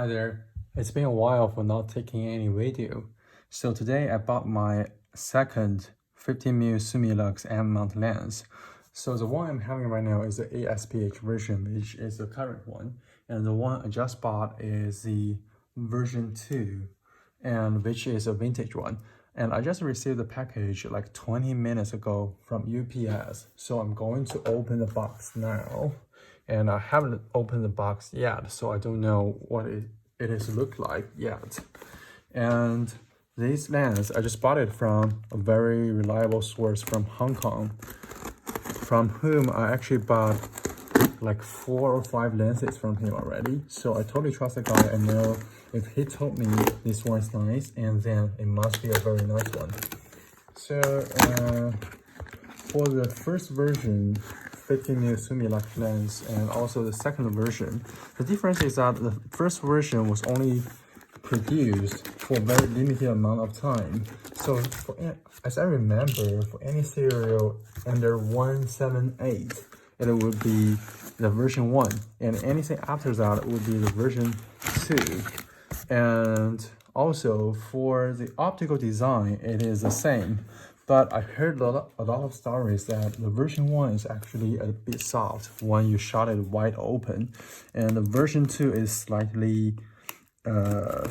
Hi there. It's been a while for not taking any video. So today I bought my second 15mm Summilux M-mount lens. So the one I'm having right now is the ASPH version, which is the current one. And the one I just bought is the version 2, and which is a vintage one. And I just received the package like 20 minutes ago from UPS. So I'm going to open the box now. And I haven't opened the box yet, so I don't know what it is look like yet. And this lens, I just bought it from a very reliable source from Hong Kong, from whom I actually bought like 4 or 5 lenses from him already. So I totally trust the guy. I know if he told me this one's nice, and then it must be a very nice one. So for the first version, 15mm Summilux lens, and also the second version, the difference is that the first version was only produced for a very limited amount of time. So as I remember, for any serial under 178, it would be the version 1, and anything after that would be the version 2. And also for the optical design, it is the same. But I heard a lot of stories that the version 1 is actually a bit soft when you shot it wide open, and the version 2 is slightly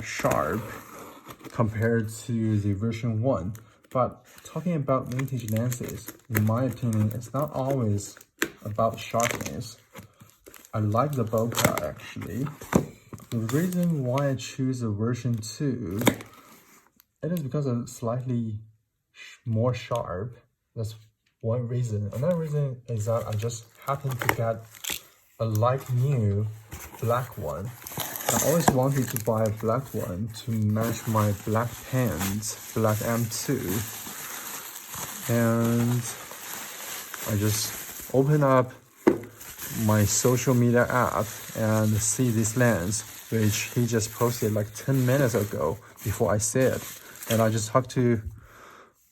sharp compared to the version 1. But talking about vintage lenses, in my opinion, it's not always about sharpness. I like the bokeh actually. The reason why I choose the version 2, it is because it's slightly more sharp. That's one reason. Another reason is that I just happened to get a like new black one. I always wanted to buy a black one to match my black pants, black M2. And I just open up my social media app and see this lens, which he just posted like 10 minutes ago before I see it. And I just talked to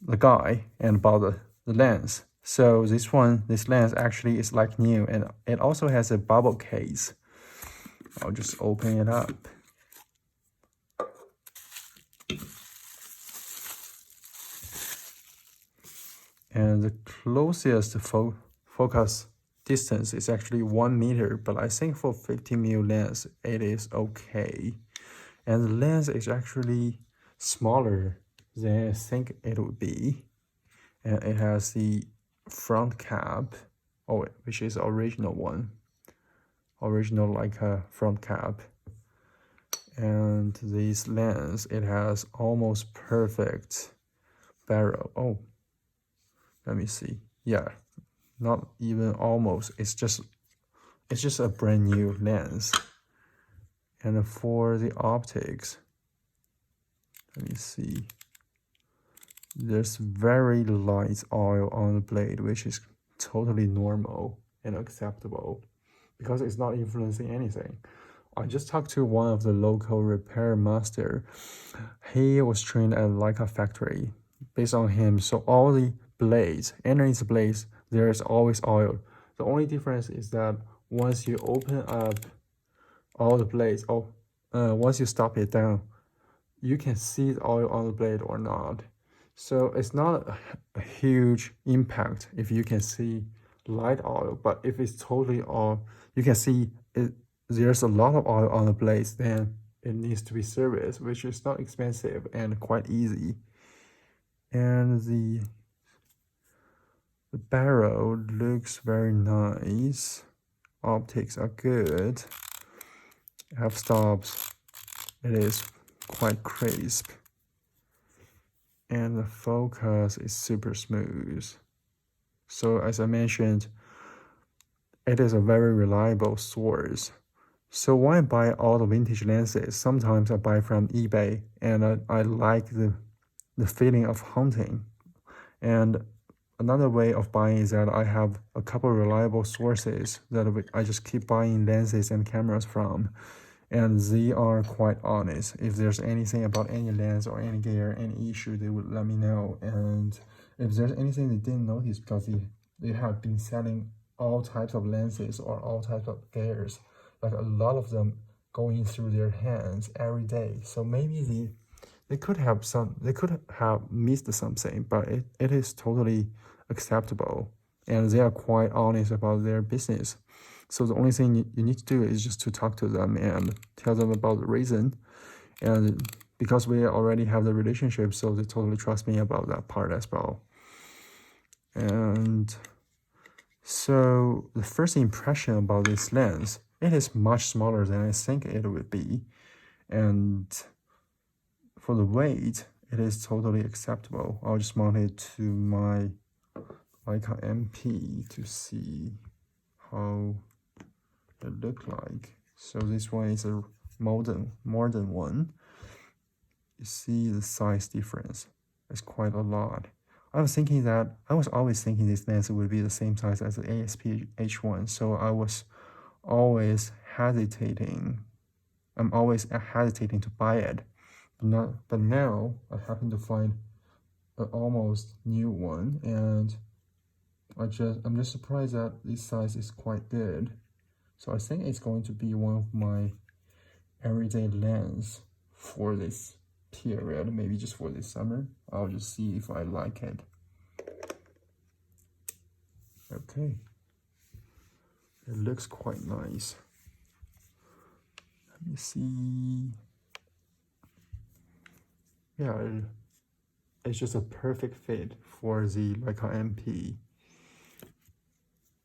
the guy and about the lens. So this lens actually is like new, and it also has a bubble case. I'll just open it up. And the closest focus distance is actually 1 meter, but I think for 15mm lens it is okay. And the lens is actually smaller than I think it would be, and it has the front cap, which is original one, original Leica front cap. And this lens, it has almost perfect barrel. Let me see. Yeah, not even almost. It's just a brand new lens. And for the optics, let me see. There's very light oil on the blade, which is totally normal and acceptable because it's not influencing anything. I just talked to one of the local repair master. He was trained at Leica factory. Based on him, so all the blades, underneath the blades, there is always oil. The only difference is that once you open up all the blades, once you stop it down, you can see the oil on the blade or not. So it's not a huge impact if you can see light oil, but if it's totally oil, you can see there's a lot of oil on the blades, then it needs to be serviced, which is not expensive and quite easy. And the barrel looks very nice. Optics are good. F-stops, it is quite crisp. And the focus is super smooth. So as I mentioned, it is a very reliable source. So when I buy all the vintage lenses, sometimes I buy from eBay, and I like the feeling of hunting. And another way of buying is that I have a couple reliable sources that I just keep buying lenses and cameras from, and they are quite honest. If there's anything about any lens or any gear, any issue, they would let me know. And if there's anything they didn't notice, because they have been selling all types of lenses or all types of gears, like a lot of them going through their hands every day. So maybe they could have missed something, but it is totally acceptable, and they are quite honest about their business. So the only thing you need to do is just to talk to them and tell them about the reason. And because we already have the relationship, so they totally trust me about that part as well. And so the first impression about this lens, it is much smaller than I think it would be. And for the weight, it is totally acceptable. I'll just mount it to my Leica MP to see how it look like. So this one is a modern one. You see the size difference. It's quite a lot. I was always thinking this lens would be the same size as the ASP-H1, so I was always hesitating. I'm always hesitating to buy it. But now I happen to find an almost new one, and I'm just surprised that this size is quite good. So I think it's going to be one of my everyday lens for this period, maybe just for this summer. I'll just see if I like it. Okay, it looks quite nice. Let me see. Yeah, it's just a perfect fit for the Leica MP.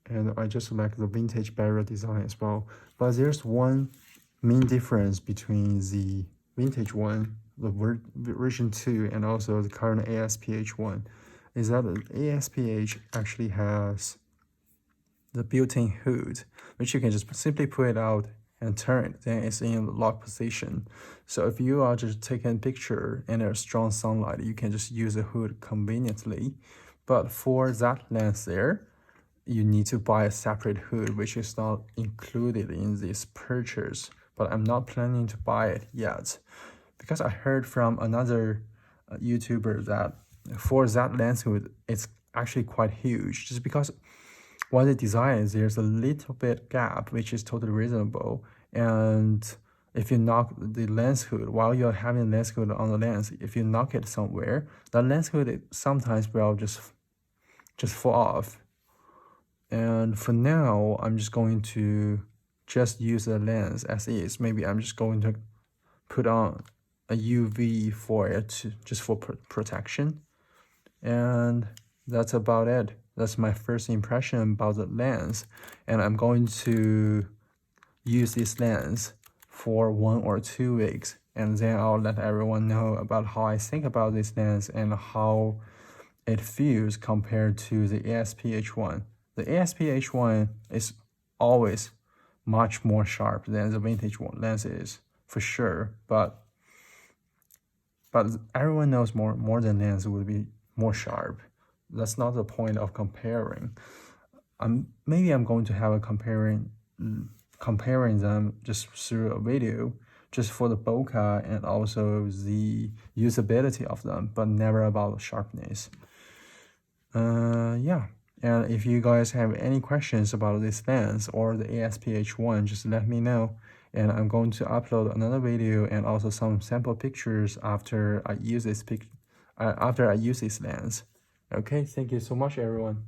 And I just like the vintage barrel design as well. But there's one main difference between the vintage one, the version 2, and also the current ASP-H1, is that the ASP-H actually has the built-in hood, which you can just simply pull it out and turn it, then it's in lock position. So if you are just taking a picture in a strong sunlight, you can just use the hood conveniently. But for that lens there, you need to buy a separate hood, which is not included in this purchase. But I'm not planning to buy it yet, because I heard from another YouTuber that for that lens hood, it's actually quite huge, just because when they design, there's a little bit gap, which is totally reasonable. And if you knock the lens hood, while you're having lens hood on the lens, if you knock it somewhere, the lens hood sometimes will just fall off. And for now, I'm just going to just use the lens as is. Maybe I'm just going to put on a UV for it, just for protection. And that's about it. That's my first impression about the lens. And I'm going to use this lens for 1 or 2 weeks. And then I'll let everyone know about how I think about this lens and how it feels compared to the ASP-H1. The ASP-H1 is always much more sharp than the vintage one lens is, for sure. But everyone knows more than lens would be more sharp. That's not the point of comparing. Maybe I'm going to have a comparing them just through a video, just for the bokeh and also the usability of them, but never about sharpness. Yeah. And if you guys have any questions about this lens or the ASP-H1, just let me know. And I'm going to upload another video and also some sample pictures after I use this lens. Okay, thank you so much, everyone.